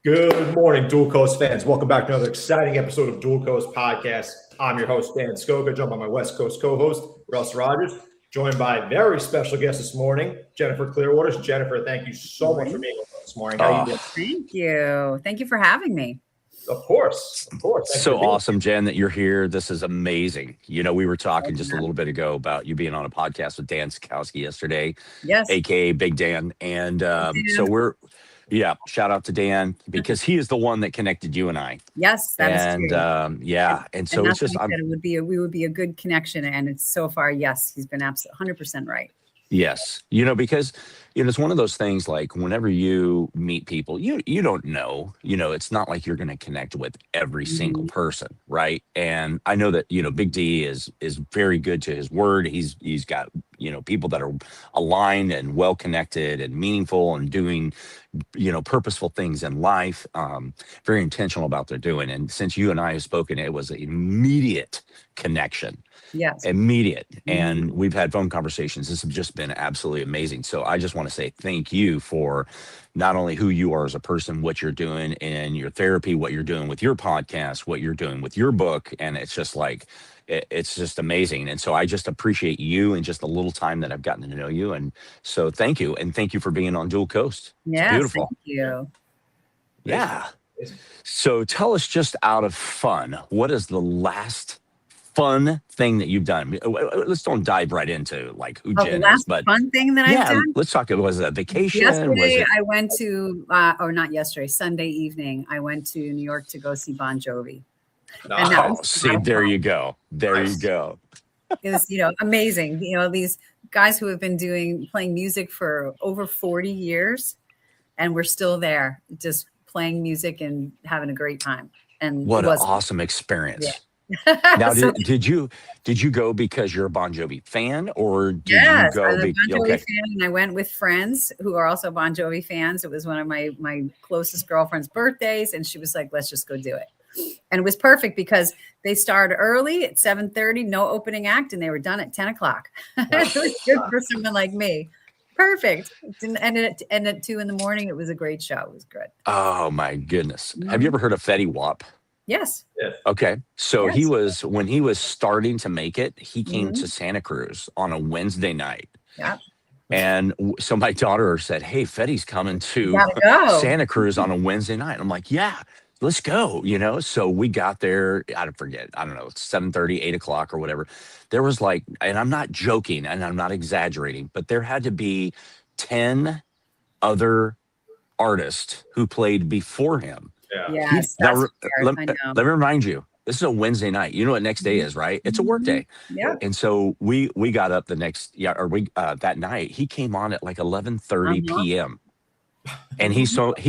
Good morning, Dual Coast fans. Welcome back to another exciting episode of Dual Coast Podcast. I'm your host, Dan Skoka, joined by my West Coast co-host, Russ Rogers, joined by a very special guest this morning, Jennifer Clearwaters. Jennifer, thank you so much for being with us this morning. How are you doing? Thank you. Thank you for having me. Of course. Thanks so awesome, Jen, that you're here. This is amazing. You know, we were talking just a little bit ago about you being on a podcast with Dan Sikowski yesterday, aka Big Dan. And shout out to Dan because he is the one that connected you and I. Yes, that is true. And so it's just we would be a good connection, and it's so far, yes, he's been absolutely 100% right. Yes. Because, it's one of those things like whenever you meet people, you don't know, it's not like you're going to connect with every single person. Right. And I know that, Big D is very good to his word. He's got, people that are aligned and well connected and meaningful and doing, purposeful things in life, very intentional about their doing. And since you and I have spoken, it was an immediate connection. Yes. Immediate. And we've had phone conversations. This has just been absolutely amazing. So I just want to say thank you for not only who you are as a person, what you're doing in your therapy, what you're doing with your podcast, what you're doing with your book. And it's just like, it's just amazing. And so I just appreciate you and just a little time that I've gotten to know you. And so thank you. And thank you for being on Dual Coast. Yeah, beautiful. Thank you. Yeah. So tell us, just out of fun, what is the last fun thing that you've done? Let's don't dive right into like who Jen is, but fun thing that I've done. Let's talk. Was it a vacation? Yesterday, I went to, or not yesterday, Sunday evening, I went to New York to go see Bon Jovi. There you go. You go. It was, amazing. These guys who have been playing music for over 40 years, and we're still there, just playing music and having a great time. And what an awesome experience. Yeah. Now, did you go because you're a Bon Jovi fan, or did you go? I'm a Bon Jovi fan, and I went with friends who are also Bon Jovi fans. It was one of my closest girlfriend's birthdays, and she was like, "Let's just go do it." And it was perfect because they started early at 7:30, no opening act, and they were done at 10 o'clock. It was good for someone like me. Perfect. And at 2 in the morning, it was a great show. It was good. Oh my goodness! Have you ever heard of Fetty Wap? Yes. Okay. So when he was starting to make it, he came to Santa Cruz on a Wednesday night. Yeah. And so my daughter said, "Hey, Fetty's coming to Santa Cruz on a Wednesday night." And I'm like, "Yeah, let's go." So we got there. I don't know, 7:30, 8 o'clock or whatever. There was like, and I'm not joking and I'm not exaggerating, but there had to be 10 other artists who played before him. Yeah. Yes. Let me remind you, this is a Wednesday night. You know what next day is, right? It's a work day. Yeah. And so we got up that night. He came on at like 11:30 p.m. And he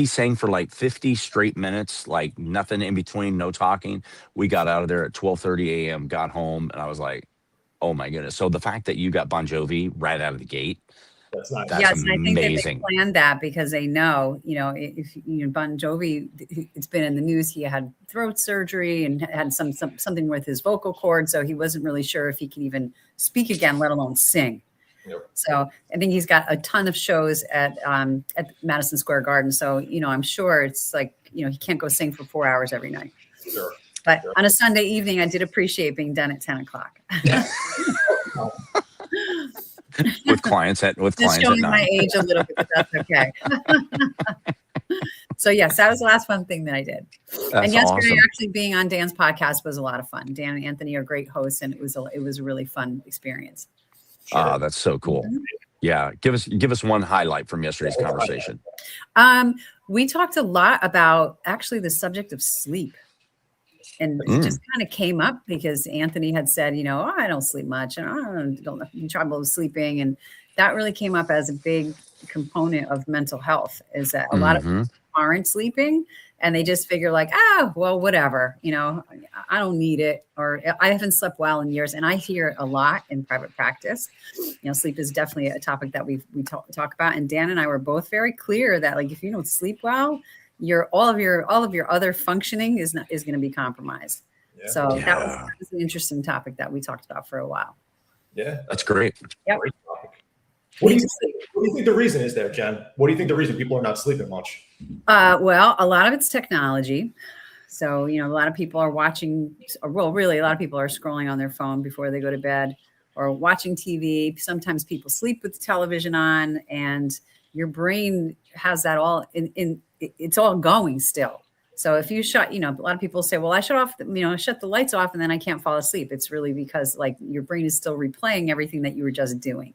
sang for like 50 straight minutes, like nothing in between, no talking. We got out of there at 12:30 a.m., got home, and I was like, oh my goodness. So the fact that you got Bon Jovi right out of the gate, that's nice. Yes, and I think that they planned that because they know, if Bon Jovi, it's been in the news. He had throat surgery and had something with his vocal cord, so he wasn't really sure if he could even speak again, let alone sing. Yep. So I think he's got a ton of shows at Madison Square Garden. So I'm sure it's like he can't go sing for 4 hours every night. Sure. But on a Sunday evening, I did appreciate being done at 10 o'clock. with clients at showing 9. My age a little bit, but that's okay. So yes, that was the last fun thing that I did. And yesterday, actually being on Dan's podcast was a lot of fun. Dan and Anthony are great hosts, and it was a really fun experience. That's so cool. Yeah, give us one highlight from yesterday's conversation. We talked a lot about actually the subject of sleep. And it just kind of came up because Anthony had said, I don't sleep much and I don't have trouble sleeping. And that really came up as a big component of mental health, is that a lot of people aren't sleeping and they just figure like, well, whatever, I don't need it, or I haven't slept well in years. And I hear it a lot in private practice. Sleep is definitely a topic that we talk about. And Dan and I were both very clear that like, if you don't sleep well, all of your other functioning is going to be compromised. Yeah. So that was an interesting topic that we talked about for a while. Yeah, that's great. Yep. Great topic. What do you think the reason is there, Jen? What do you think the reason people are not sleeping much? Well, a lot of it's technology. So, a lot of people are watching, well, really, a lot of people are scrolling on their phone before they go to bed or watching TV. Sometimes people sleep with the television on, and your brain has that all it's all going still. So if you shut, a lot of people say, well, I shut the lights off and then I can't fall asleep. It's really because like your brain is still replaying everything that you were just doing.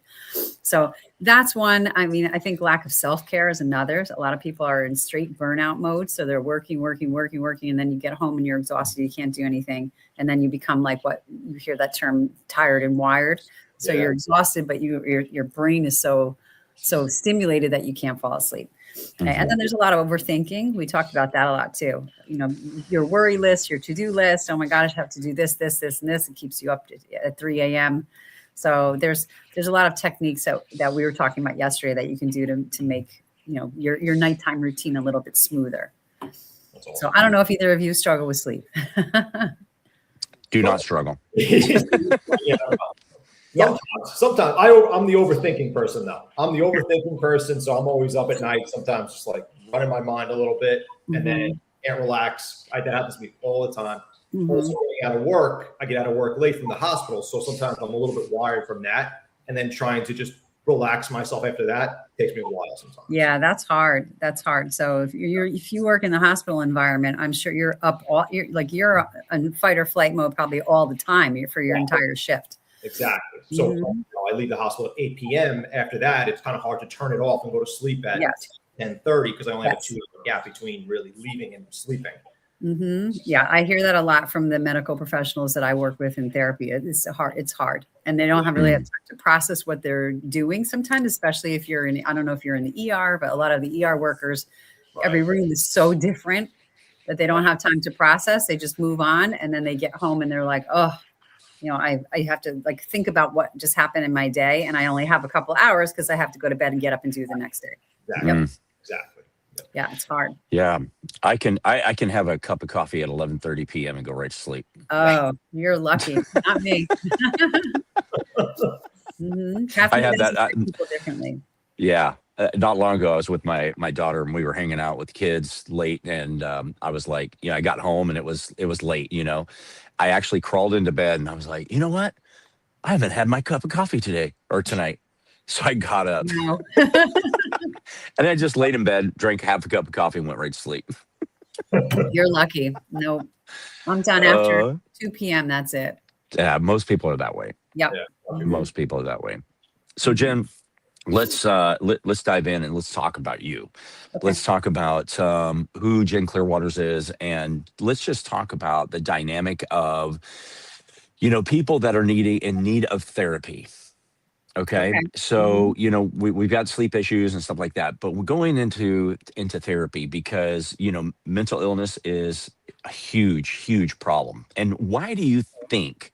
So that's one. I mean, I think lack of self-care is another. A lot of people are in straight burnout mode. So they're working. And then you get home and you're exhausted. You can't do anything. And then you become like what you hear that term, tired and wired. So you're exhausted, but your brain is so stimulated that you can't fall asleep. Mm-hmm. And then there's a lot of overthinking. We talked about that a lot too. Your worry list, your to-do list. Oh my gosh, I have to do this, and this. It keeps you up at 3 a.m. So there's a lot of techniques that we were talking about yesterday that you can do to make your nighttime routine a little bit smoother. Awesome. So I don't know if either of you struggle with sleep. Do not struggle. Sometimes I'm the overthinking person though. I'm the overthinking person, so I'm always up at night. Sometimes just like running my mind a little bit, and then can't relax. That happens to me all the time. Also, getting out of work, I get out of work late from the hospital, so sometimes I'm a little bit wired from that, and then trying to just relax myself after that takes me a while sometimes. Yeah, that's hard. So if you work in the hospital environment, I'm sure you're up you're in fight or flight mode probably all the time for your entire shift. Exactly. So I leave the hospital at 8 p.m. After that, it's kind of hard to turn it off and go to sleep at 10:30 because I only have a 2-hour gap between really leaving and sleeping. Yeah, I hear that a lot from the medical professionals that I work with in therapy. It's hard. And they don't really have time to process what they're doing sometimes, especially if you're I don't know if you're in the ER, but a lot of the ER workers, every room is so different that they don't have time to process. They just move on. And then they get home and they're like, oh, I have to think about what just happened in my day. And I only have a couple hours because I have to go to bed and get up and do the next day. Exactly. Yeah, it's hard. Yeah, I can have a cup of coffee at 11:30 p.m. and go right to sleep. Oh, you're lucky, not me. I had that people differently. Yeah, not long ago, I was with my daughter and we were hanging out with kids late, and I was like, I got home and it was late. I actually crawled into bed and I was like, you know what? I haven't had my cup of coffee today or tonight. So I got up and I just laid in bed, drank half a cup of coffee and went right to sleep. You're lucky. No, I'm done after 2 p.m. That's it. Yeah, most people are that way. Yep. Most people are that way. So Jen, let's dive in and let's talk about you. Okay. Let's talk about who Jen Clearwaters is, and let's just talk about the dynamic of people that are in need of therapy. Okay. So we've got sleep issues and stuff like that, but we're going into therapy because mental illness is a huge problem. And why do you think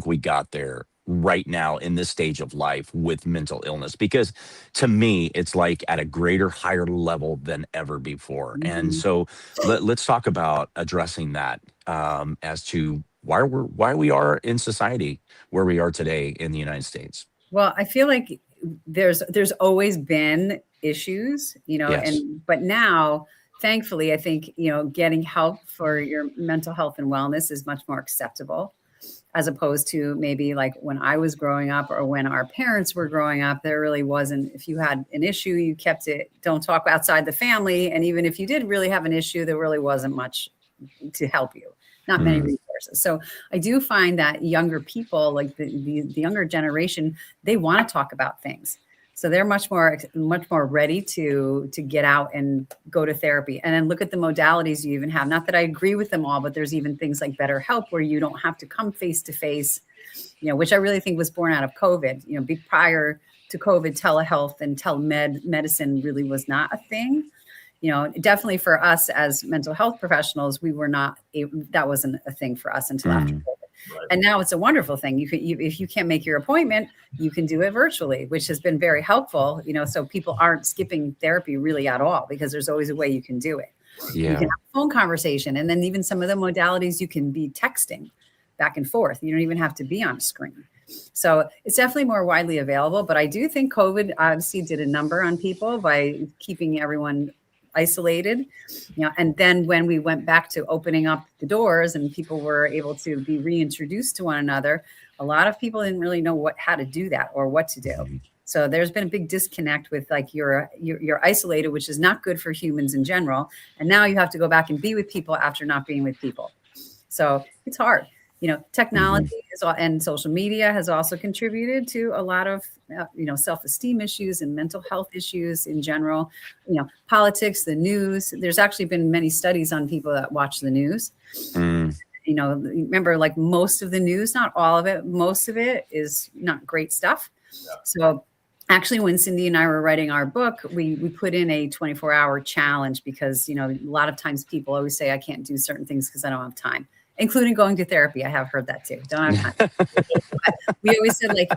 we got there right now in this stage of life with mental illness? Because to me, it's like at a higher level than ever before. And so let's talk about addressing that as to why we are in society where we are today in the United States. Well, I feel like there's always been issues, but now, thankfully, I think, getting help for your mental health and wellness is much more acceptable, as opposed to maybe like when I was growing up or when our parents were growing up. There really wasn't. If you had an issue, you kept it, don't talk outside the family. And even if you did really have an issue, there really wasn't much to help you. Not many resources. So I do find that younger people, like the younger generation, they want to talk about things. So they're much more ready to get out and go to therapy. And then look at the modalities you even have. Not that I agree with them all, but there's even things like BetterHelp where you don't have to come face to face, which I really think was born out of COVID. Prior to COVID, telehealth and telemedicine really was not a thing. Definitely for us as mental health professionals, that wasn't a thing for us until after COVID. Right. And now it's a wonderful thing. If you can't make your appointment, you can do it virtually, which has been very helpful, so people aren't skipping therapy really at all because there's always a way you can do it. Yeah. You can have a phone conversation. And then even some of the modalities you can be texting back and forth. You don't even have to be on a screen. So it's definitely more widely available. But I do think COVID obviously did a number on people by keeping everyone isolated, and then when we went back to opening up the doors and people were able to be reintroduced to one another, a lot of people didn't really know how to do that or what to do. So there's been a big disconnect with like you're isolated, which is not good for humans in general. And now you have to go back and be with people after not being with people. So it's hard. Technology and social media has also contributed to a lot of, self-esteem issues and mental health issues in general. Politics, the news. There's actually been many studies on people that watch the news. Remember, like most of the news, not all of it, most of it is not great stuff. Yeah. So actually, when Cindy and I were writing our book, we put in a 24-hour challenge because, a lot of times people always say, I can't do certain things because I don't have time, including going to therapy. I have heard that too. Don't have time. But we always said, like,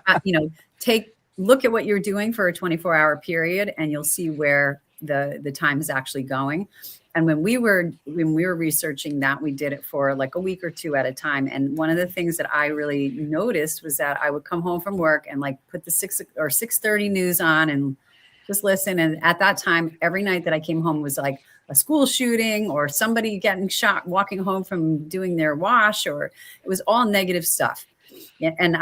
look at what you're doing for a 24-hour period, and you'll see where the time is actually going. And when we were researching that, we did it for like a week or two at a time. And one of the things that I really noticed was that I would come home from work and like put the 6 or 6:30 news on and just listen. And at that time, every night that I came home was like a school shooting or somebody getting shot walking home from doing their wash, or it was all negative stuff. And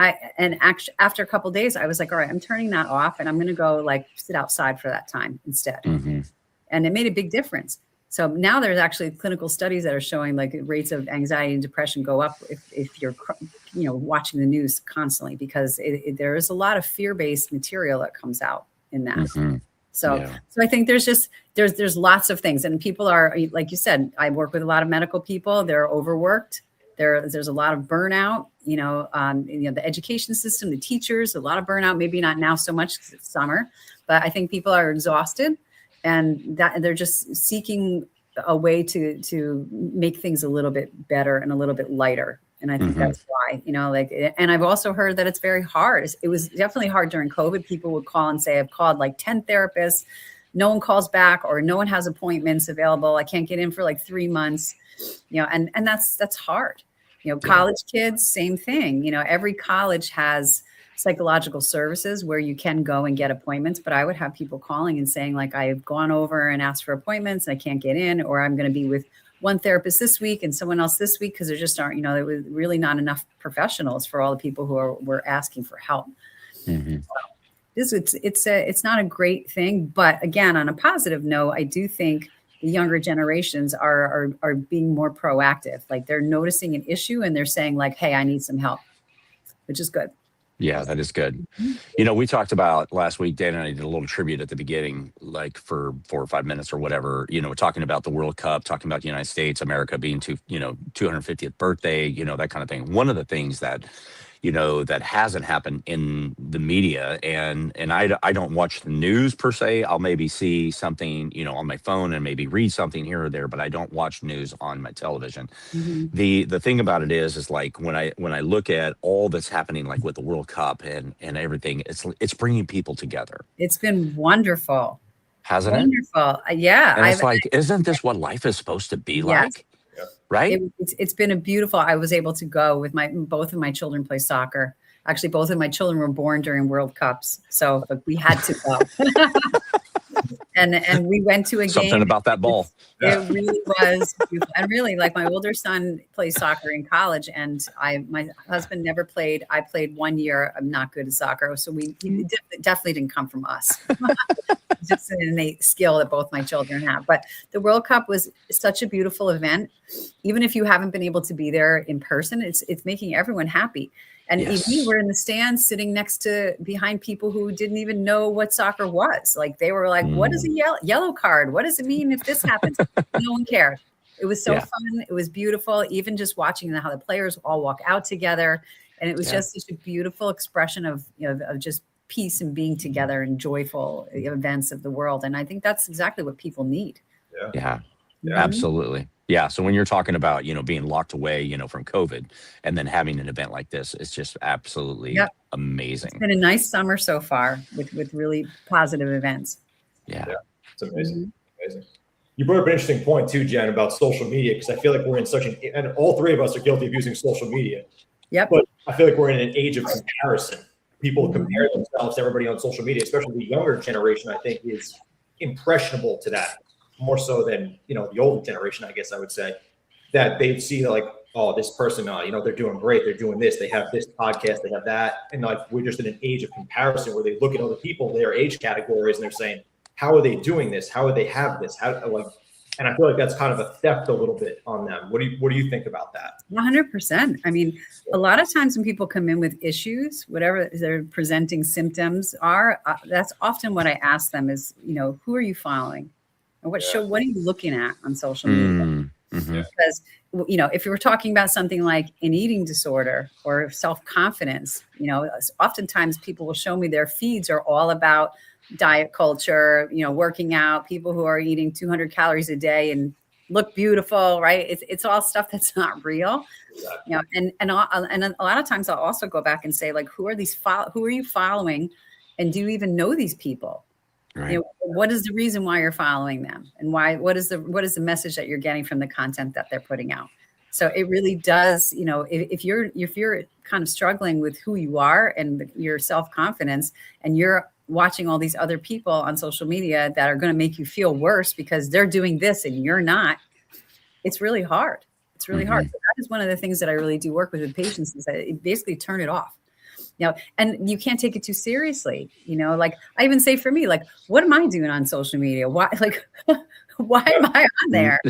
actually after a couple of days, I was like, all right, I'm turning that off and I'm going to go like sit outside for that time instead. And it made a big difference. So now there's actually clinical studies that are showing like rates of anxiety and depression go up if you're, watching the news constantly, because there is a lot of fear-based material that comes out in that. So I think there's lots of things, and people are, like you said, I work with a lot of medical people. They're overworked. There's a lot of burnout, the education system, the teachers, a lot of burnout, maybe not now so much because it's summer, but I think people are exhausted. And that they're just seeking a way to make things a little bit better and a little bit lighter. And I think that's why, and I've also heard that it's very hard. It was definitely hard during COVID. People would call and say, I've called like 10 therapists. No one calls back, or no one has appointments available. I can't get in for like 3 months, and that's hard. College kids, same thing. Every college has psychological services where you can go and get appointments, but I would have people calling and saying like, I've gone over and asked for appointments and I can't get in, or I'm going to be with one therapist this week and someone else this week, because there just aren't, there was really not enough professionals for all the people who were asking for help. So it's not a great thing, but again, on a positive note, I do think the younger generations are being more proactive. Like they're noticing an issue and they're saying like, hey, I need some help, which is good. Yeah, that is good. We talked about last week, Dan and I did a little tribute at the beginning, like for 4 or 5 minutes or whatever, talking about the World Cup, talking about the United States, America being 250th birthday, that kind of thing. One of the things that, that hasn't happened in the media, and I don't watch the news per se. I'll maybe see something, on my phone and maybe read something here or there, but I don't watch news on my television. The thing about it is like when I look at all that's happening, like with the World Cup and everything, it's bringing people together. It's been wonderful. Hasn't it? Wonderful. Yeah. And it's like, isn't this what life is supposed to be like? Right? It's been a beautiful. I was able to go with both of my children play soccer. Actually, both of my children were born during World Cups, so we had to go. and we went to a game. Something about that ball. It really was beautiful. And really, like my older son plays soccer in college, and my husband never played. I played 1 year. I'm not good at soccer, so we definitely didn't come from us. Just an innate skill that both my children have. But the World Cup was such a beautiful event. Even if you haven't been able to be there in person, it's making everyone happy. And we were in the stands sitting behind people who didn't even know what soccer was. Like they were like, what is a yellow card? What does it mean if this happens? No one cared. It was so fun. It was beautiful. Even just watching how the players all walk out together. And it was just such a beautiful expression of just peace and being together and joyful events of the world. And I think that's exactly what people need. Yeah. Absolutely. Yeah. So when you're talking about, being locked away, from COVID and then having an event like this, it's just absolutely amazing. It's been a nice summer so far with really positive events. Yeah. It's amazing. Amazing. You brought up an interesting point too, Jen, about social media, because I feel like we're in and all three of us are guilty of using social media. Yep. But I feel like we're in an age of comparison. People compare themselves to everybody on social media, especially the younger generation, I think is impressionable to that more so than, the older generation, I guess I would say, that they see like, oh, this person, they're doing great. They're doing this. They have this podcast. They have that. And like, we're just in an age of comparison where they look at other people, their age categories, and they're saying, how are they doing this? How would they have this? And I feel like that's kind of a theft a little bit on them. What do you think about that? 100%. I mean, a lot of times when people come in with issues, whatever their presenting symptoms are, that's often what I ask them is, who are you following? Or what are you looking at on social media? Mm-hmm. Because, if you were talking about something like an eating disorder or self-confidence, oftentimes people will show me their feeds are all about diet culture, working out, people who are eating 200 calories a day and look beautiful, right? It's all stuff that's not real, and a lot of times I'll also go back and say, like, who are you following? And do you even know these people? Right. What is the reason why you're following them, and what is the message that you're getting from the content that they're putting out? So it really does, if you're kind of struggling with who you are and your self-confidence, and you're watching all these other people on social media that are going to make you feel worse because they're doing this and you're not, it's really hard. It's really hard. So that is one of the things that I really do work with patients, is that basically turn it off. And you can't take it too seriously. Like I even say for me, like, what am I doing on social media? Why, why am I on there?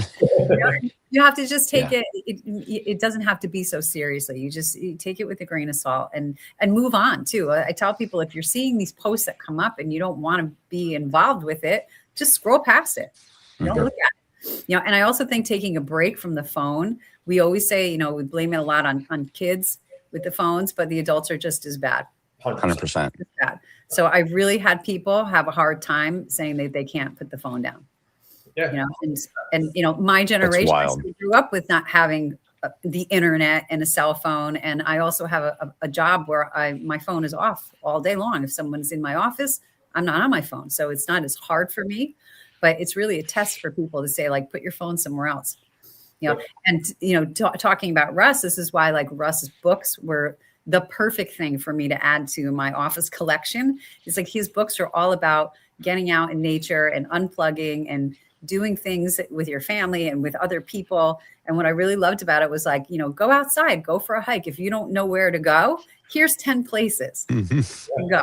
You have to just take it. It doesn't have to be so seriously. You take it with a grain of salt and move on too. I tell people, if you're seeing these posts that come up and you don't want to be involved with it, just scroll past it. Don't look at it. And I also think taking a break from the phone, we always say, we blame it a lot on kids with the phones, but the adults are just as bad. 100%. So I really had people have a hard time saying that they can't put the phone down. Yeah. And my generation, I grew up with not having the internet and a cell phone. And I also have a job where my phone is off all day long. If someone's in my office, I'm not on my phone. So it's not as hard for me, but it's really a test for people to say, like, put your phone somewhere else. Talking about Russ, this is why, like, Russ's books were the perfect thing for me to add to my office collection. It's like his books are all about getting out in nature and unplugging and doing things with your family and with other people. And what I really loved about it was, like, go outside, go for a hike. If you don't know where to go, here's 10 places to go.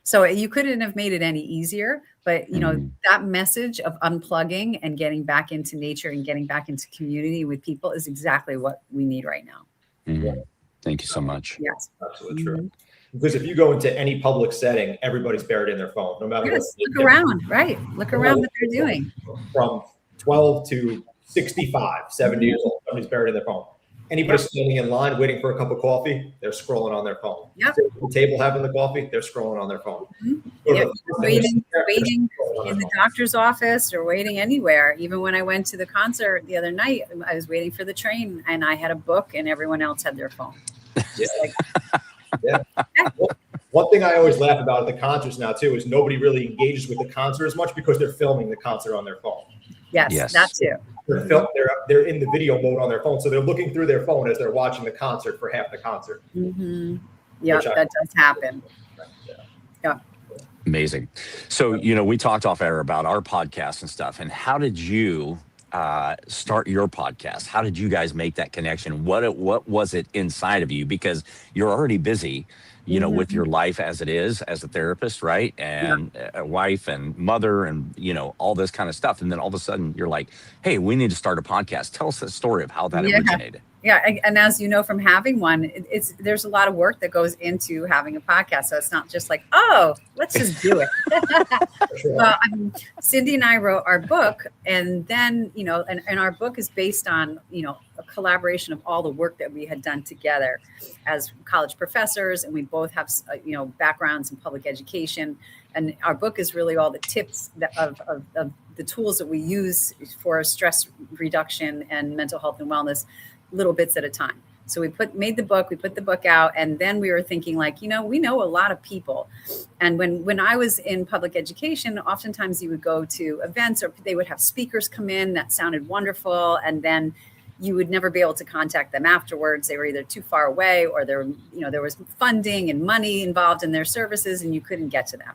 So you couldn't have made it any easier. But, that message of unplugging and getting back into nature and getting back into community with people is exactly what we need right now. Mm-hmm. Thank you so much. Yes. Absolutely true. Because if you go into any public setting, everybody's buried in their phone, no matter what. Look around, right? Look around what they're doing. From 12 to 65, 70 years old, somebody's buried in their phone. Anybody standing in line waiting for a cup of coffee, they're scrolling on their phone. Yep. Sitting at the table having the coffee, they're scrolling on their phone. Waiting in the doctor's office or waiting anywhere. Even when I went to the concert the other night, I was waiting for the train and I had a book and everyone else had their phone. Just like, One thing I always laugh about at the concerts now too is nobody really engages with the concert as much because they're filming the concert on their phone. Yes. That too. They're in the video mode on their phone, so they're looking through their phone as they're watching the concert for half the concert. Yeah, that does happen. Yeah. Amazing. So, we talked off air about our podcast and stuff. And how did you start your podcast? How did you guys make that connection? What was it inside of you? Because you're already busy, with your life as it is, as a therapist, right? And a wife and mother and, all this kind of stuff. And then all of a sudden you're like, hey, we need to start a podcast. Tell us the story of how that originated. Yeah. And as you know, from having one, there's a lot of work that goes into having a podcast. So it's not just like, oh, let's just do it. Well, Cindy and I wrote our book, and then, and our book is based on, a collaboration of all the work that we had done together as college professors. And we both have, backgrounds in public education. And our book is really all the tips of the tools that we use for stress reduction and mental health and wellness, little bits at a time. So we made the book, we put the book out, and then we were thinking, like, we know a lot of people. And when I was in public education, oftentimes you would go to events or they would have speakers come in that sounded wonderful. And then, you would never be able to contact them afterwards. They were either too far away, or there was funding and money involved in their services, and you couldn't get to them.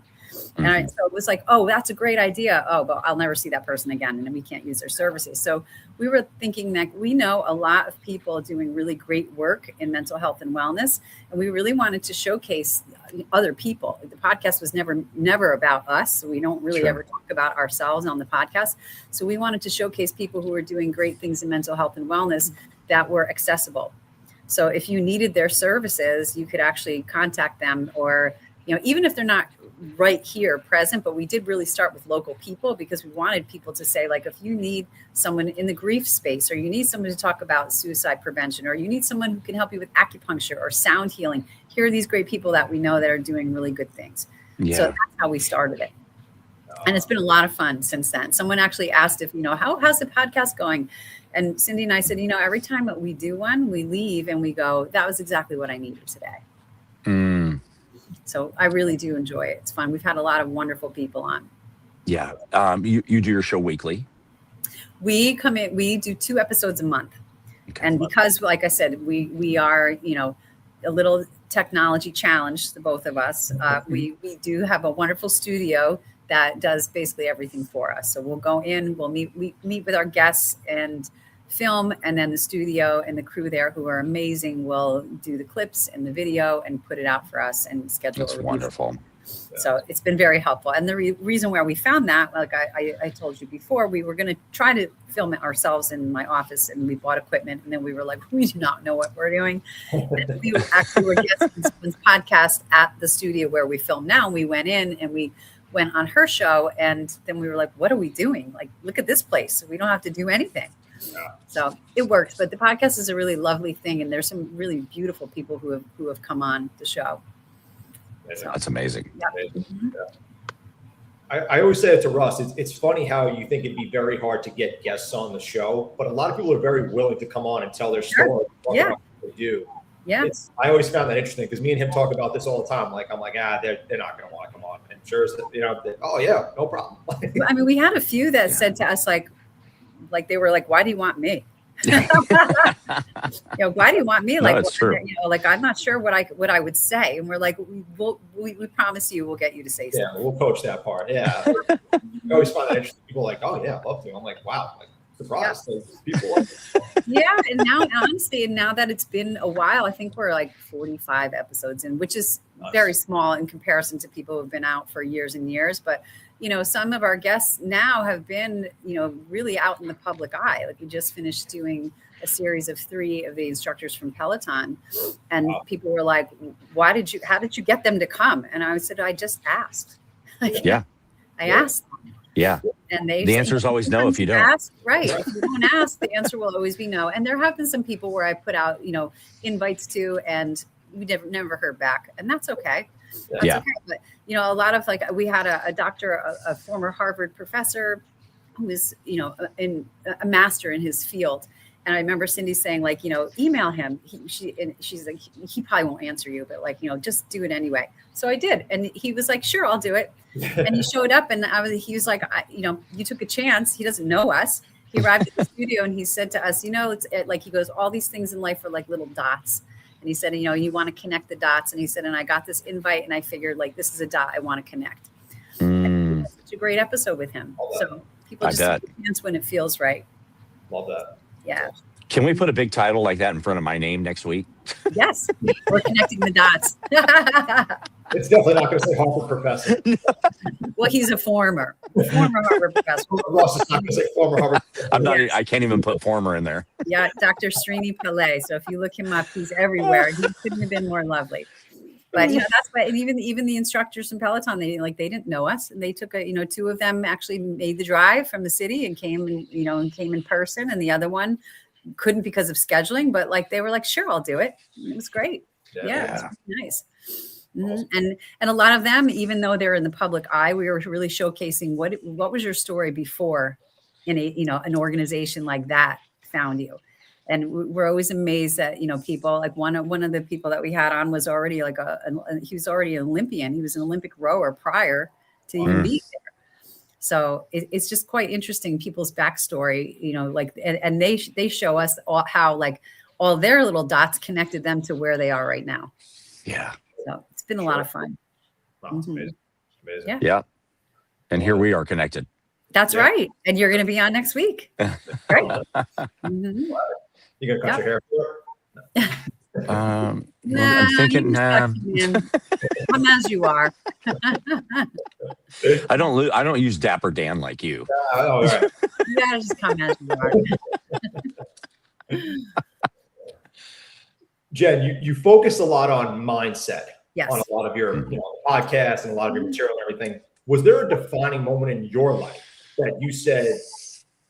And so it was like, oh, that's a great idea. Oh, but I'll never see that person again, and we can't use their services. So we were thinking that we know a lot of people doing really great work in mental health and wellness, and we really wanted to showcase other people. The podcast was never about us. So we don't really ever talk about ourselves on the podcast. So we wanted to showcase people who are doing great things in mental health and wellness that were accessible. So if you needed their services, you could actually contact them, or, even if they're not right here present, but we did really start with local people, because we wanted people to say, like, if you need someone in the grief space, or you need someone to talk about suicide prevention, or you need someone who can help you with acupuncture or sound healing, here are these great people that we know that are doing really good things. So that's how we started it. And it's been a lot of fun since then. Someone actually asked if, how's the podcast going? And Cindy and I said, every time that we do one, we leave and we go, that was exactly what I needed today. So I really do enjoy it. It's fun. We've had a lot of wonderful people on. Yeah. You do your show weekly? We come in, we do 2 episodes a month. Okay. And because, like I said, we are, a little technology challenged, the both of us. We do have a wonderful studio that does basically everything for us. So we'll go in, we meet with our guests and film, and then the studio and the crew there, who are amazing, will do the clips and the video and put it out for us and schedule. That's wonderful. So it's been very helpful. And the reason where we found that, like I told you before, we were going to try to film it ourselves in my office, and we bought equipment, and then we were like, we do not know what we're doing. And we actually were guesting someone's podcast at the studio where we film now. We went in and we went on her show, and then we were like, what are we doing? Like, look at this place. We don't have to do anything. So it works. But the podcast is a really lovely thing, and there's some really beautiful people who have come on the show. So, that's amazing. I always say it to Russ. It's funny how you think it'd be very hard to get guests on the show, but a lot of people are very willing to come on and tell their story. Talk about what they do. Yeah. I always found that interesting, because me and him talk about this all the time. Like, I'm like, they're not going to want to come on. And sure as oh yeah, no problem. I mean, we had a few that said to us, like they were like, why do you want me? Why do you want me? Like, no, it's true. Like, I'm not sure what I would say. And we're like, we promise you, we'll get you to say something. Yeah, we'll coach that part. Yeah. I always find that interesting. People are like, oh yeah, I'd love to. I'm like, wow, like, surprised. Yeah. People Yeah. And now, honestly, now that it's been a while, I think we're like 45 episodes in, which is very small in comparison to people who've been out for years and years. But some of our guests now have been, really out in the public eye. Like, we just finished doing a series of 3 of the instructors from Peloton, and people were like, how did you get them to come? And I said, I just asked. I asked them. Yeah. And the answer is always no if you don't. Ask, right. If you don't ask, the answer will always be no. And there have been some people where I put out, invites to, and we never heard back. And that's okay. That's okay. But, a lot of, like, we had a doctor, a former Harvard professor who was, a master in his field. And I remember Cindy saying, like, email him. She's like, he probably won't answer you, but, like, just do it anyway. So I did. And he was like, sure, I'll do it. And he showed up, and he was like, you took a chance. He doesn't know us. He arrived at the studio, and he said to us, it's like, he goes, all these things in life are like little dots. And he said, you want to connect the dots. And he said, and I got this invite, and I figured, like, this is a dot I want to connect. And it's such a great episode with him. So people just take a chance when it feels right. Love that. Yeah. Can we put a big title like that in front of my name next week? Yes. We're connecting the dots. It's definitely not going to say Harvard professor. Well, he's a former Harvard professor. Ross is not going to say former Harvard professor. I can't even put former in there. Yeah, Dr. Srini Pillay. So if you look him up, he's everywhere. He couldn't have been more lovely. But that's why, and even the instructors from Peloton, they didn't know us, and they took 2 of them actually made the drive from the city and came in person, and the other one couldn't because of scheduling, but, like, they were like, sure, I'll do it. It was great. Yeah. It was really nice. Mm-hmm. And a lot of them, even though they're in the public eye, we were really showcasing what was your story before in an organization like that found you. And we're always amazed that, people, like, one of the people that we had on was already like he was already an Olympian. He was an Olympic rower prior to even being there. So it's just quite interesting, people's backstory, like, and they show us how like all their little dots connected them to where they are right now. Yeah. So it's been a lot of fun. Wow, it's amazing. Amazing. Yeah. Yeah. And here we are connected. That's right. And you're going to be on next week. Right. You gonna cut your hair short? I'm thinking, come as you are. I don't use Dapper Dan like you. All right. Yeah, just come as you are. Jen, you focus a lot on mindset. Yes. On a lot of your podcasts and a lot of your material and everything. Was there a defining moment in your life that you said,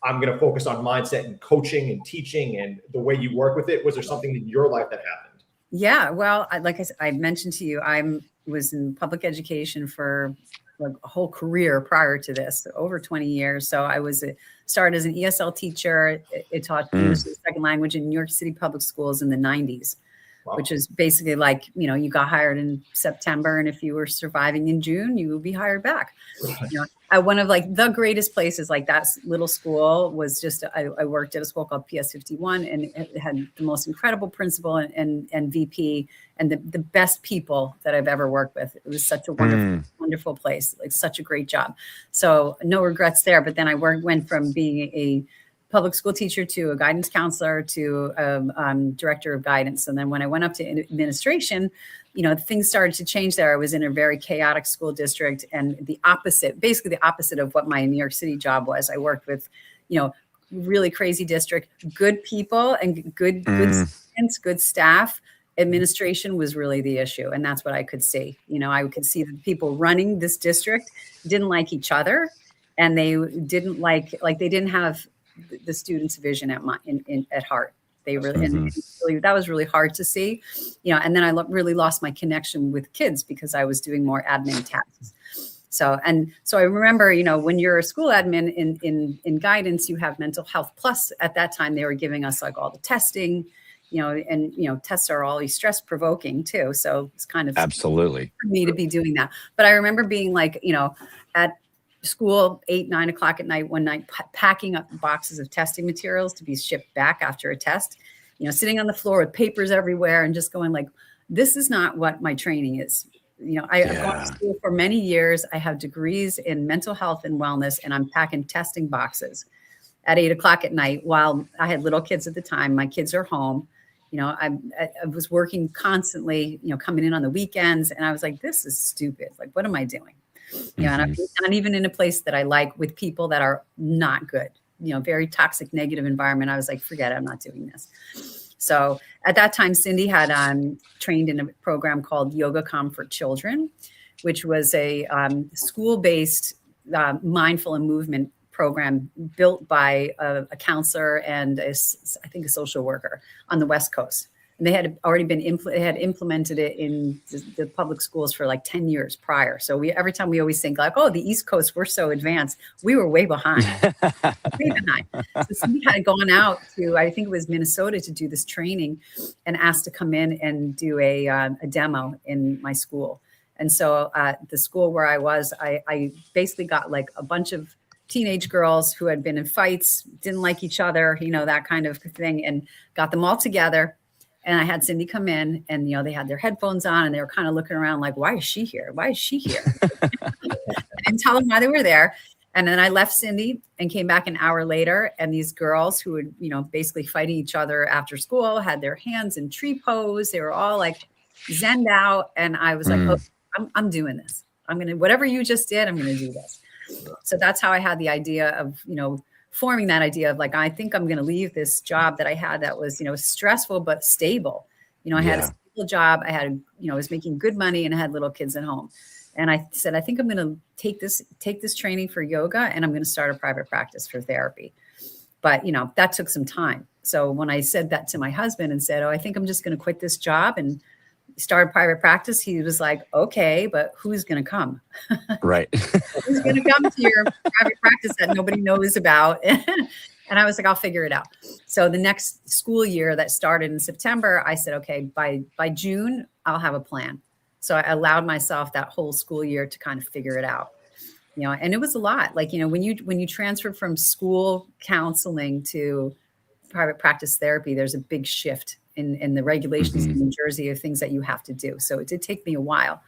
I'm going to focus on mindset and coaching and teaching and the way you work with it? Was there something in your life that happened? Yeah, well, like I said, I mentioned to you, I was in public education for like a whole career prior to this, over 20 years. So I started as an ESL teacher. It taught English as a second language in New York City public schools in the 90s. Wow. Which is basically like, you got hired in September, and if you were surviving in June, you would be hired back. One of like the greatest places, like that little school was just, I worked at a school called PS 51, and it had the most incredible principal and VP and the best people that I've ever worked with. It was such a wonderful place, like such a great job. So no regrets there. But then I went from being a public school teacher to a guidance counselor to director of guidance. And then when I went up to administration, things started to change there. I was in a very chaotic school district, and basically the opposite of what my New York City job was. I worked with, really crazy district, good people and good students, good staff. Administration was really the issue. And that's what I could see. I could see that people running this district didn't like each other, and they didn't they didn't have the students' vision at heart. They really, and really, that was really hard to see, and then I really lost my connection with kids because I was doing more admin tasks. So I remember, when you're a school admin in guidance, you have mental health plus. At that time, they were giving us like all the testing, and tests are always stress provoking too. So it's kind of absolutely for me to be doing that. But I remember being like, at school 8, 9 o'clock at night, one night, packing up boxes of testing materials to be shipped back after a test, sitting on the floor with papers everywhere and just going like, this is not what my training is. I've gone to school for many years. I have degrees in mental health and wellness, and I'm packing testing boxes at 8 o'clock at night while I had little kids at the time. My kids are home. I was working constantly, coming in on the weekends, and I was like, this is stupid. Like, what am I doing? And I'm not even in a place that I like, with people that are not good, very toxic, negative environment. I was like, forget it, I'm not doing this. So at that time, Cindy had trained in a program called Yoga Calm for Children, which was a school-based mindful and movement program built by a counselor and I think a social worker on the West Coast. And they had already implemented it in the public schools for like 10 years prior. So every time we always think like, oh, the East Coast, we're so advanced. We were way behind. Way behind. So somebody had gone out to, I think it was Minnesota, to do this training and asked to come in and do a demo in my school. And so the school where I was, I basically got like a bunch of teenage girls who had been in fights, didn't like each other, that kind of thing, and got them all together. And I had Cindy come in, and, they had their headphones on, and they were kind of looking around like, why is she here? Why is she here? I didn't tell them why they were there. And then I left Cindy and came back an hour later. And these girls who were, basically fighting each other after school had their hands in tree pose. They were all like zenned out. And I was like, oh, I'm doing this. Whatever you just did, I'm going to do this. So that's how I had the idea of, forming that idea of like, I think I'm going to leave this job that I had that was, stressful, but stable. I had a stable job. I had, I was making good money, and I had little kids at home. And I said, I think I'm going to take this training for yoga, and I'm going to start a private practice for therapy. But, that took some time. So when I said that to my husband and said, oh, I think I'm just going to quit this job and start private practice, he was like, okay, but who's going to come? Right. Who's going to come to your private practice that nobody knows about? And I was like, I'll figure it out. So the next school year that started in September, I said, okay, by June, I'll have a plan. So I allowed myself that whole school year to kind of figure it out. And it was a lot. Like, when you transfer from school counseling to private practice therapy, there's a big shift in the regulations in New Jersey of things that you have to do. So it did take me a while,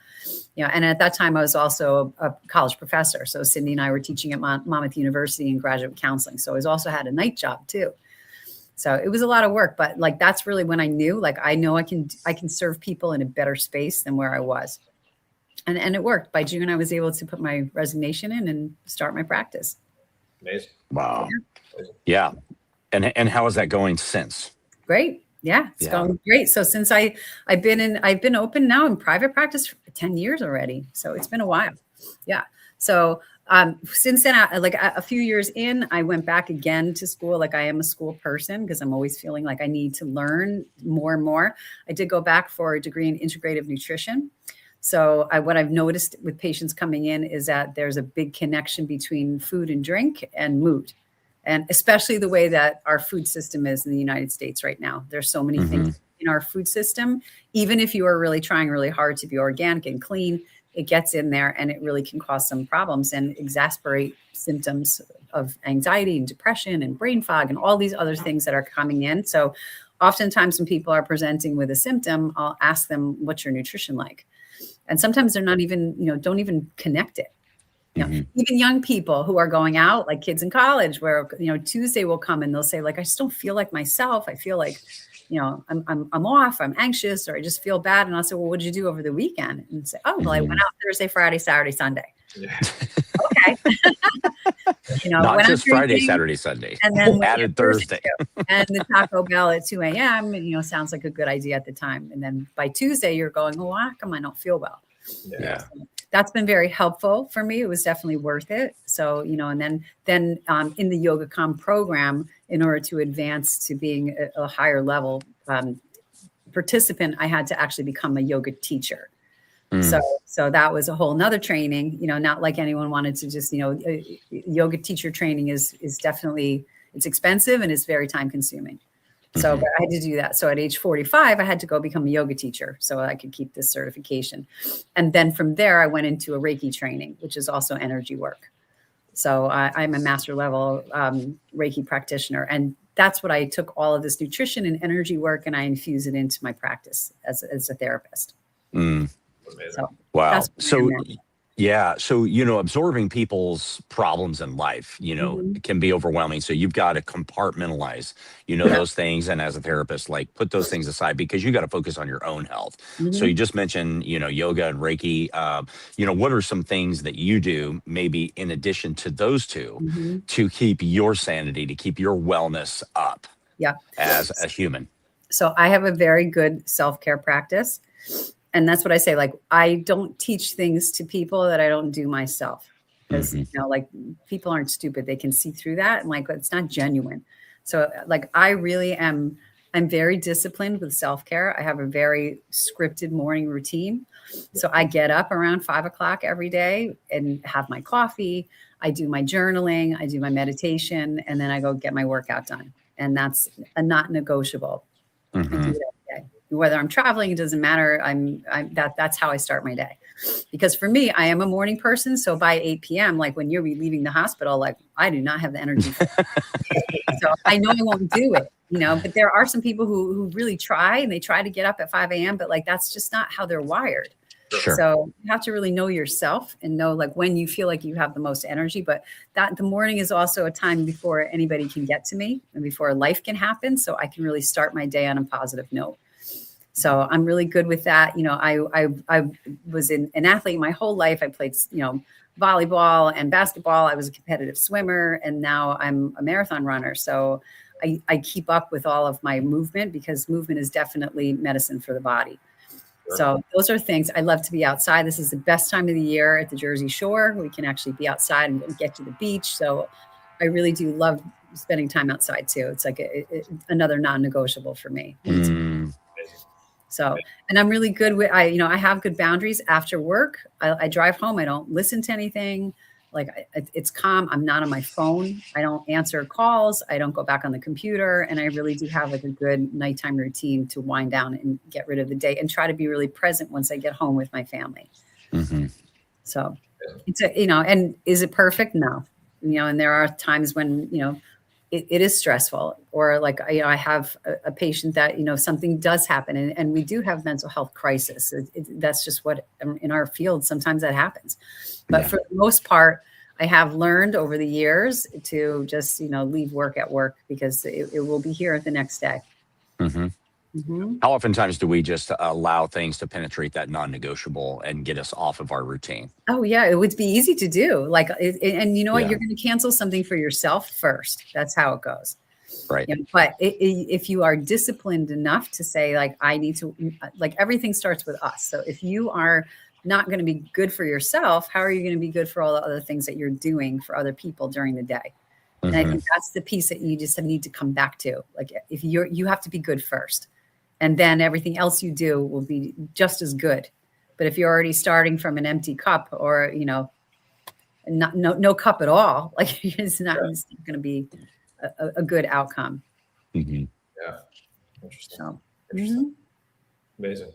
and at that time I was also a college professor. So Cindy and I were teaching at Monmouth University in graduate counseling. So I also had a night job too. So it was a lot of work, but like, that's really when I knew, like, I know I can serve people in a better space than where I was. And it worked. By June, I was able to put my resignation in and start my practice. Amazing. Wow. Yeah. And how is that going since? Great. Yeah, it's going great. So since I've been open now in private practice for 10 years already. So it's been a while. Yeah. So since then, like a few years in, I went back again to school. Like, I am a school person because I'm always feeling like I need to learn more and more. I did go back for a degree in integrative nutrition. So what I've noticed with patients coming in is that there's a big connection between food and drink and mood. And especially the way that our food system is in the United States right now. There's so many things in our food system. Even if you are really trying really hard to be organic and clean, it gets in there and it really can cause some problems and exacerbate symptoms of anxiety and depression and brain fog and all these other things that are coming in. So oftentimes when people are presenting with a symptom, I'll ask them, what's your nutrition like? And sometimes they're not even, don't even connect it. Even young people who are going out, like kids in college, where, Tuesday will come and they'll say, like, I just don't feel like myself. I feel like, I'm off, I'm anxious, or I just feel bad. And I'll say, well, what did you do over the weekend? And say, oh, well, I went out Thursday, Friday, Saturday, Sunday. Yeah. Okay. Not just Friday, Saturday, Sunday. And then added Thursday. And the Taco Bell at 2 a.m. Sounds like a good idea at the time. And then by Tuesday, you're going, oh, how come I don't feel well? Yeah. So that's been very helpful for me. It was definitely worth it. So, and then in the YogaCom program, in order to advance to being a higher level participant, I had to actually become a yoga teacher. So that was a whole nother training, not like anyone wanted to just, yoga teacher training is definitely, it's expensive and it's very time consuming. So but I had to do that. So at age 45, I had to go become a yoga teacher so I could keep this certification. And then from there, I went into a Reiki training, which is also energy work. So I'm a master level Reiki practitioner. And that's what I took all of this nutrition and energy work and I infuse it into my practice as a therapist. So, wow. So, yeah. So, absorbing people's problems in life, it can be overwhelming. So you've got to compartmentalize, those things. And as a therapist, like, put those things aside because you got to focus on your own health. So you just mentioned, yoga and Reiki. What are some things that you do maybe in addition to those two to keep your sanity, to keep your wellness up as a human? So I have a very good self-care practice. And that's what I say, like, I don't teach things to people that I don't do myself. Because, like, people aren't stupid. They can see through that. And like, it's not genuine. So like, I really I'm very disciplined with self-care. I have a very scripted morning routine. So I get up around 5 o'clock every day and have my coffee. I do my journaling. I do my meditation. And then I go get my workout done. And that's a not negotiable. I do that every day. Whether I'm traveling, it doesn't matter. That's how I start my day. Because for me, I am a morning person. So by 8 p.m., like when you're leaving the hospital, like I do not have the energy. So I know I won't do it, but there are some people who really try and they try to get up at 5 a.m., but like, that's just not how they're wired. Sure. So you have to really know yourself and know like when you feel like you have the most energy, but that the morning is also a time before anybody can get to me and before life can happen. So I can really start my day on a positive note. So I'm really good with that. I was an athlete my whole life. I played, volleyball and basketball. I was a competitive swimmer, and now I'm a marathon runner. So I keep up with all of my movement because movement is definitely medicine for the body. Sure. So those are things. I love to be outside. This is the best time of the year at the Jersey Shore. We can actually be outside and get to the beach. So I really do love spending time outside too. It's like another non-negotiable for me. So, and I'm really good with, I have good boundaries after work. I drive home. I don't listen to anything. Like it's calm. I'm not on my phone. I don't answer calls. I don't go back on the computer. And I really do have like a good nighttime routine to wind down and get rid of the day and try to be really present once I get home with my family. So It's and is it perfect? No. And there are times when, it is stressful, or like, I have a patient that, something does happen, and we do have mental health crisis. That's just what in our field, sometimes that happens. But for the most part, I have learned over the years to just, leave work at work, because it will be here the next day. Mm-hmm. Mm-hmm. How oftentimes do we just allow things to penetrate that non-negotiable and get us off of our routine? Oh yeah, it would be easy to do. Like, and you know what? Yeah. You're going to cancel something for yourself first. That's how it goes. Right. But if you are disciplined enough to say, like, I need to, like, everything starts with us. So if you are not going to be good for yourself, how are you going to be good for all the other things that you're doing for other people during the day? And I think that's the piece that you just need to come back to. Like, if you have to be good first, and then everything else you do will be just as good. But if you're already starting from an empty cup, or, no cup at all, like, it's not going to be a good outcome. Mm-hmm. Yeah. Interesting. So, Amazing.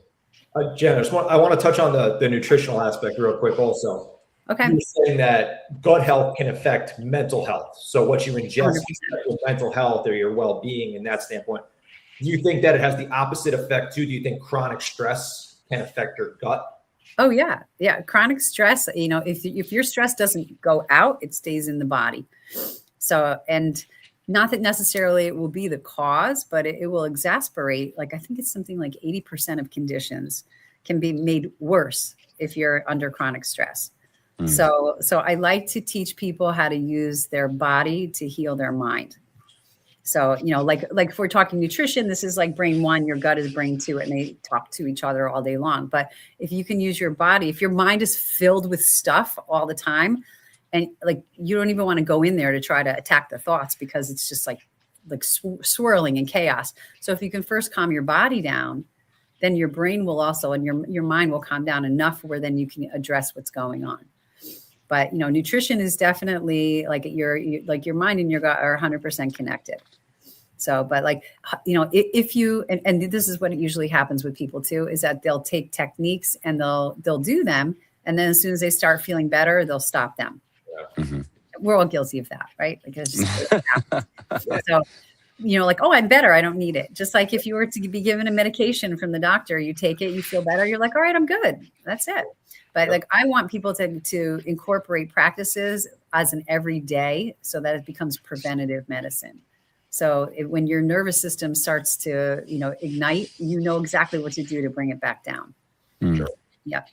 Jen, I want to touch on the nutritional aspect real quick also. Okay. You're saying that gut health can affect mental health. So what you ingest with mental health or your well-being in that standpoint. Do you think that it has the opposite effect too? Do you think chronic stress can affect your gut? Oh yeah. Yeah. Chronic stress, if your stress doesn't go out, it stays in the body. So, and not that necessarily it will be the cause, but it will exacerbate. Like, I think it's something like 80% of conditions can be made worse if you're under chronic stress. So I like to teach people how to use their body to heal their mind. So, like if we're talking nutrition, this is like brain one, your gut is brain two, and they talk to each other all day long. But if you can use your body, if your mind is filled with stuff all the time, and like, you don't even want to go in there to try to attack the thoughts, because it's just like swirling in chaos. So if you can first calm your body down, then your brain will also, and your mind will calm down enough where then you can address what's going on. But, nutrition is definitely like your mind and your gut are 100% connected. So, but like, if you, and this is what usually happens with people too, is that they'll take techniques and they'll do them. And then as soon as they start feeling better, they'll stop them. Mm-hmm. We're all guilty of that, right? Because so, like, oh, I'm better, I don't need it. Just like if you were to be given a medication from the doctor, you take it, you feel better, you're like, all right, I'm good. That's it. But like, I want people to incorporate practices as an everyday, so that it becomes preventative medicine. So when your nervous system starts to, ignite, exactly what to do to bring it back down. Mm. Yep.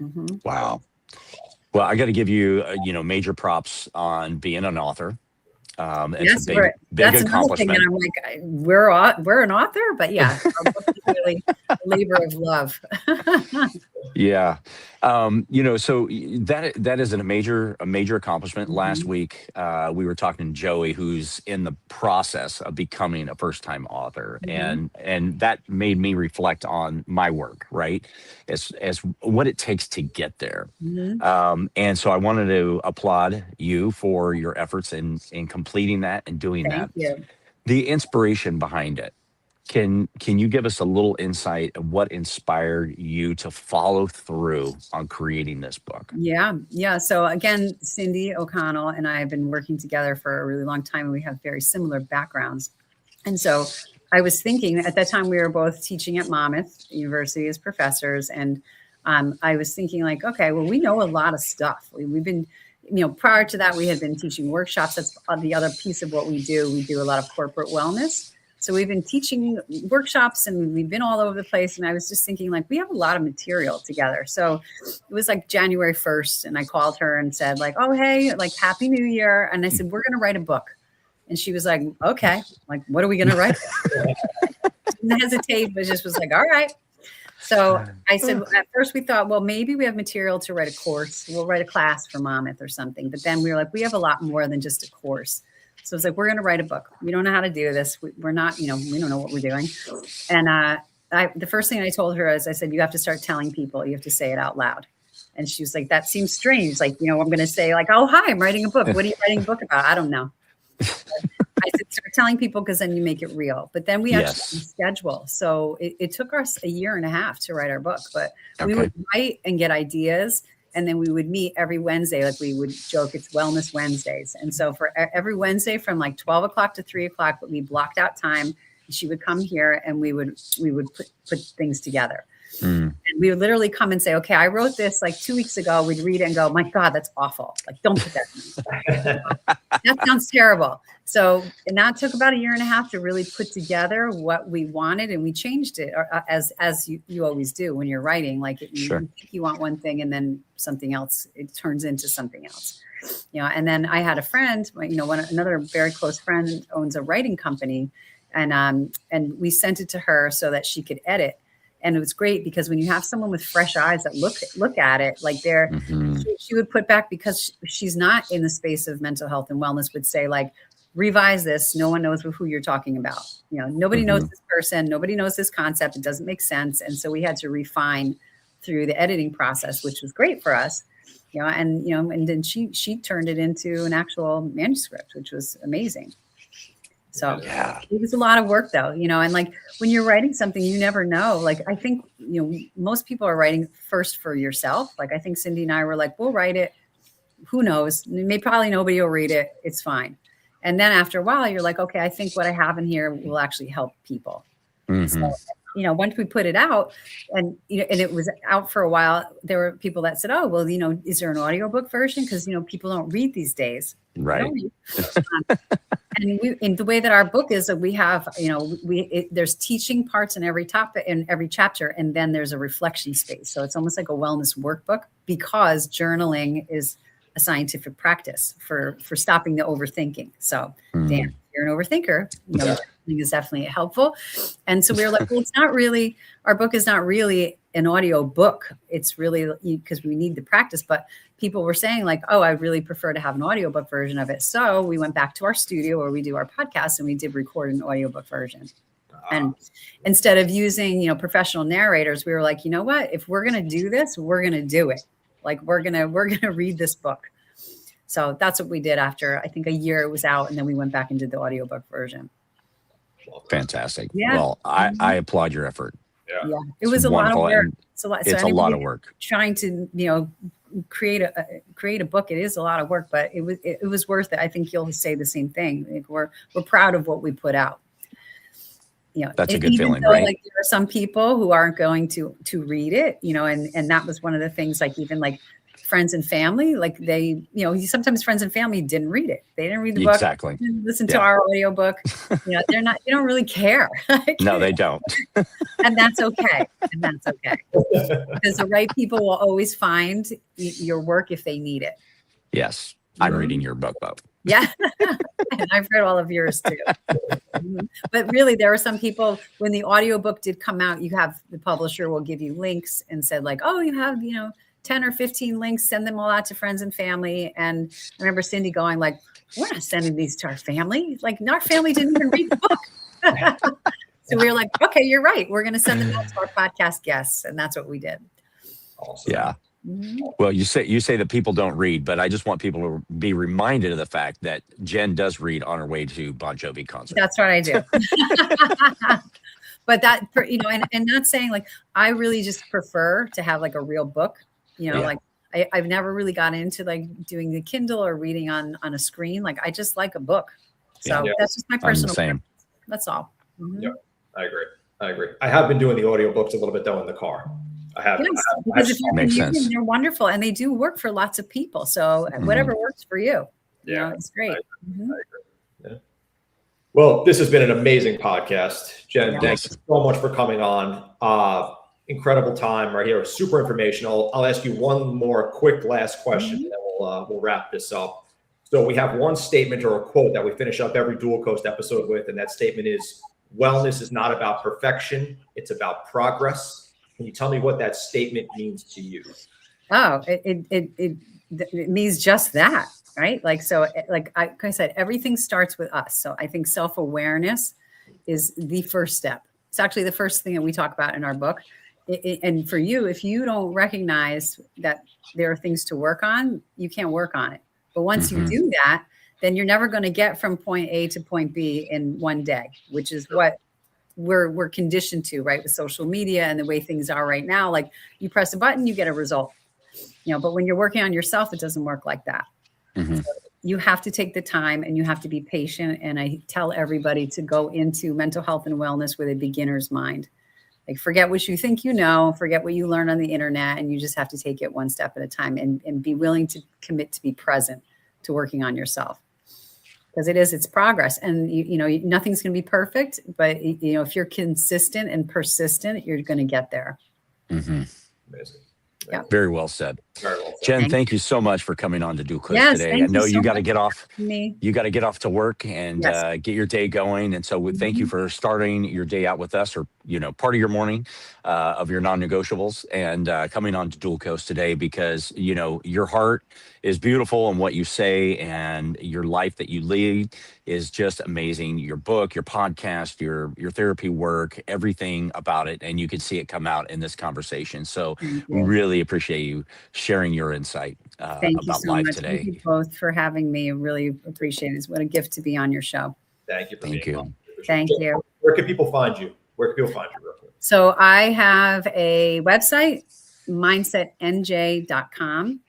Mm-hmm. Wow. Well, I got to give you, major props on being an author. It's a big accomplishment. And I'm like, we're an author, but yeah, our book is really a labor of love. Yeah. So that is a major accomplishment. Mm-hmm. Last week, we were talking to Joey, who's in the process of becoming a first-time author. Mm-hmm. And that made me reflect on my work, right? As what it takes to get there. Mm-hmm. And so I wanted to applaud you for your efforts in completing that and doing Thank that. you. The inspiration behind it. Can you give us a little insight of what inspired you to follow through on creating this book? Yeah. So again, Cindy O'Connell and I have been working together for a really long time, and we have very similar backgrounds. And so I was thinking, at that time we were both teaching at Monmouth University as professors, and I was thinking, like, okay, well, we know a lot of stuff. We've been, prior to that, we had been teaching workshops. That's the other piece of what we do. We do a lot of corporate wellness. So we've been teaching workshops, and we've been all over the place. And I was just thinking, like, we have a lot of material together. So it was like January 1st. And I called her and said, like, oh, hey, like, Happy New Year. And I said, we're going to write a book. And she was like, okay, like, what are we going to write? Didn't hesitate, but just was like, all right. So I said, at first we thought, well, maybe we have material to write a course. We'll write a class for Monmouth or something. But then we were like, we have a lot more than just a course. So it's like, we're going to write a book. We don't know how to do this. We're not, we don't know what we're doing. And the first thing I told her is, I said, you have to start telling people. You have to say it out loud. And she was like, that seems strange. Like, I'm going to say, like, oh, hi, I'm writing a book. What are you writing a book about? I don't know. I said, start telling people, because then you make it real. But then we actually schedule. So it took us a year and a half to write our book. But we would write and get ideas. And then we would meet every Wednesday. Like we would joke, it's Wellness Wednesdays. And so for every Wednesday from like 12 o'clock to 3 o'clock, we blocked out time. She would come here and we would put things together. And we would literally come and say, okay, I wrote this like 2 weeks ago. We'd read it and go, my God, that's awful. Like, don't put that. That sounds terrible. So, and that took about 1.5 years to really put together what we wanted, and we changed it as you always do when you're writing. Like you think you want one thing, and then something else, it turns into something else. And then I had a friend, another very close friend owns a writing company, and we sent it to her so that she could edit. And it was great because when you have someone with fresh eyes that look at it, like she would put back, because she's not in the space of mental health and wellness, would say like, revise this. No one knows who you're talking about. Nobody knows this person. Nobody knows this concept. It doesn't make sense. And so we had to refine through the editing process, which was great for us. And then she turned it into an actual manuscript, which was amazing. So it was a lot of work though, and like when you're writing something, you never know. Like, I think, most people are writing first for yourself. Like, I think Cindy and I were like, we'll write it. Who knows? Probably nobody will read it. It's fine. And then after a while, you're like, okay, I think what I have in here will actually help people. So, once we put it out and it was out for a while, there were people that said, oh, well, is there an audiobook version? Because, people don't read these days. Right. And in the way that our book is, that we have, there's teaching parts in every topic, in every chapter, and then there's a reflection space. So it's almost like a wellness workbook, because journaling is a scientific practice for stopping the overthinking. So Dan, if you're an overthinker, journaling is definitely helpful. And so we were like, well, our book is not really an audio book. It's really, because we need the practice, but people were saying like, oh, I really prefer to have an audiobook version of it. So we went back to our studio where we do our podcast, and we did record an audiobook version. And instead of using, professional narrators, we were like, you know what, if we're going to do this, we're going to do it. Like, we're going to read this book. So that's what we did after, I think, 1 year it was out, and then we went back and did the audiobook version. Fantastic. Yeah. Well, I applaud your effort. Yeah. It was a lot of work. It's a lot of work. Trying to, create a book. It is a lot of work, but it was worth it. I think you'll say the same thing. Like, we're proud of what we put out. That's a good feeling, right? Like, there are some people who aren't going to read it, and that was one of the things, like, even like friends and family, like they, sometimes friends and family didn't read it. They didn't read the book. Exactly. Didn't listen to our audio book. They don't really care. No, they don't. And that's okay. Because the right people will always find your work if they need it. Yes. I'm reading your book, Bob. Yeah. And I've read all of yours too. But really, there were some people, when the audiobook did come out, the publisher will give you links and said like, oh, you have, 10 or 15 links, send them all out to friends and family. And I remember Cindy going like, we're not sending these to our family. Like, our family didn't even read the book. So we were like, okay, you're right. We're going to send them out to our podcast guests. And that's what we did. Awesome. Yeah. Well, you say that people don't read, but I just want people to be reminded of the fact that Jen does read on her way to Bon Jovi concert. That's what I do. But that, and not saying like, I really just prefer to have like a real book, like I've never really gotten into like doing the Kindle or reading on a screen. Like, I just like a book. So that's just my personal preference. That's all. Yeah, I agree. I have been doing the audiobooks a little bit though in the car. I have. Yes, because if you're using them, they're wonderful, and they do work for lots of people. So whatever works for you, it's great. I agree. Yeah. Well, this has been an amazing podcast, Jen. Thanks so much for coming on. Incredible time right here. Super informational. I'll ask you one more quick last question, and then we'll wrap this up. So we have one statement or a quote that we finish up every Dual Coast episode with, and that statement is, "Wellness is not about perfection; it's about progress." Can you tell me what that statement means to you? Oh, it means just that, right? Like, so like I said, everything starts with us. So I think self-awareness is the first step. It's actually the first thing that we talk about in our book. And for you, if you don't recognize that there are things to work on, you can't work on it. But once you do that, then you're never going to get from point A to point B in one day, which is what we're conditioned to, right? With social media and the way things are right now, like you press a button, you get a result. But when you're working on yourself, it doesn't work like that. Mhm. You have to take the time and you have to be patient. And I tell everybody to go into mental health and wellness with a beginner's mind. Like, forget what you think you know, forget what you learn on the internet, and you just have to take it one step at a time and be willing to commit to be present to working on yourself. Because it's progress. And, nothing's going to be perfect, but, if you're consistent and persistent, you're going to get there. Mm-hmm. Amazing. Yeah. Very well said. Very well said. Jen, thank you so much for coming on to Dual Coast Yes, today. I know you got to much get off. me. You got to get off to work and Yes. get your day going. And so thank you for starting your day out with us, or, part of your morning of your non-negotiables, and coming on to Dual Coast today, because, your heart is beautiful and what you say and your life that you lead is just amazing. Your book, your podcast, your therapy work, everything about it. And you can see it come out in this conversation. So we really appreciate you sharing your insight Thank you about so life much. today. Thank you both for having me. I really appreciate it. What a gift to be on your show. Thank you for Thank being you. on. Thank you. Where can people find you? Real quick? So I have a website, mindsetnj.com.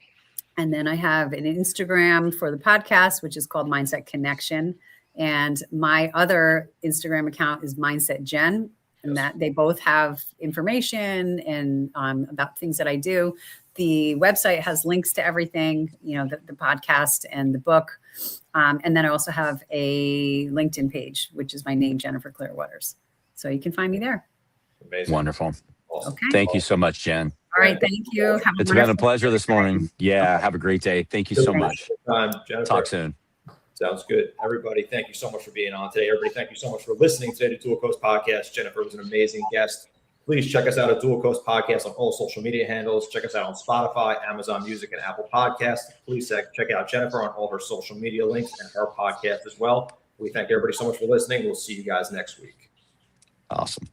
And then I have an Instagram for the podcast, which is called Mindset Connection. And my other Instagram account is Mindset Jen. And that they both have information and about things that I do. The website has links to everything, the podcast and the book. And then I also have a LinkedIn page, which is my name, Jennifer Clearwaters. So you can find me there. Amazing. Wonderful. Awesome. Okay. Thank you so much, Jen. All right. Thank you. It's been a pleasure this morning. Yeah. Have a great day. Thank you so much. Jennifer. Talk soon. Sounds good. Everybody, thank you so much for being on today. Everybody, thank you so much for listening today to Dual Coast Podcast. Jennifer was an amazing guest. Please check us out at Dual Coast Podcast on all social media handles. Check us out on Spotify, Amazon Music, and Apple Podcasts. Please check out Jennifer on all her social media links and her podcast as well. We thank everybody so much for listening. We'll see you guys next week. Awesome.